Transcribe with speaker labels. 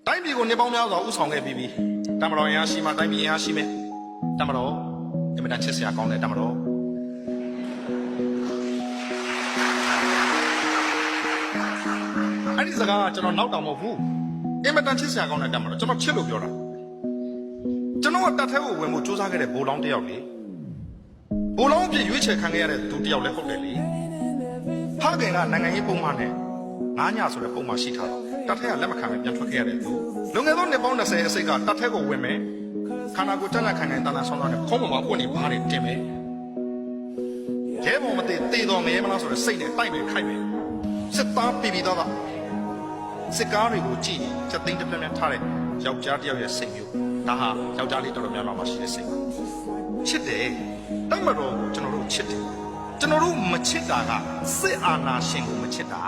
Speaker 1: တိုင်းပြည်ကိုနေပေါင်းများစွာဥဆောင်ခဲ့ပြီးတမတော်အင်အားရှိမှတိုင်းပြည်အင်အားရှိမယ်တမတော်အင်မတန်ချစ်စရာကောင်းတဲ့တမတော်အဲ့ဒီစကားကကျွန်တော်နောက်တောင်မဟုတ်ဘူးအင်မတန်ချစ်စရာကောင်းတဲ့တမတော်ကျွန်တော်ချစ်လို့ပြောတာကျွန်တော်ကတတ်ထဲကိုဝင်ဖို့စူးစမ်းခဲ့တဲ့ဘိုးလောင်းတယောက်လေဘိုးလောင်းအဖြစ်ရွေးချယ်ခံခဲ့ရတဲ့သူတယောက်လည်းဟုတ်တယ်လေဖခင်ကနိုင်ငံရေးပုံမှန်နဲ့9ညဆိုတဲ့ပုံမှန်ရှိထားတော့တတ်ထဲကလက်မခံပဲပြန်ထွက်ခဲ့ရတဲ့သူလွန်ခဲ့သောနှစ်ပေါင်း20အစိတ်ကတတ်ထဲကိုဝင်မယ်ခန္ဓာကိုယ်တက်လက်ခံနိုင်တန်တန်ဆောင်းဆောင်းနဲ့ခုံးပေါ်မှာပွင့်နေပါးတွေတင်မယ်ရဲဘော်မသိတေတော်မဲမလားဆိုတဲ့စိတ်နဲ့တိုက်မယ်ခိုက်မယ်စစ်သားပြည်ပြည်သားသားစစ်ကားတွေကိုကြည့်ချက်သိမ်းတစ်ပြက်ပြက်ထားတဲ့ယောက်ျားတစ်ယောက်ရဲ့စိတ်မျိုးဒါဟာယောက်ျားလေးတော်တော်များများမှရှိတဲ့စိတ်ချစ်တယ်တိုက်မတော်ကိုကျွန်တော်တို့ချစ်တယ်ကျွန်တော်တို့မချစ်တာကစစ်အာဏာရှင်ကိုမချစ်တာ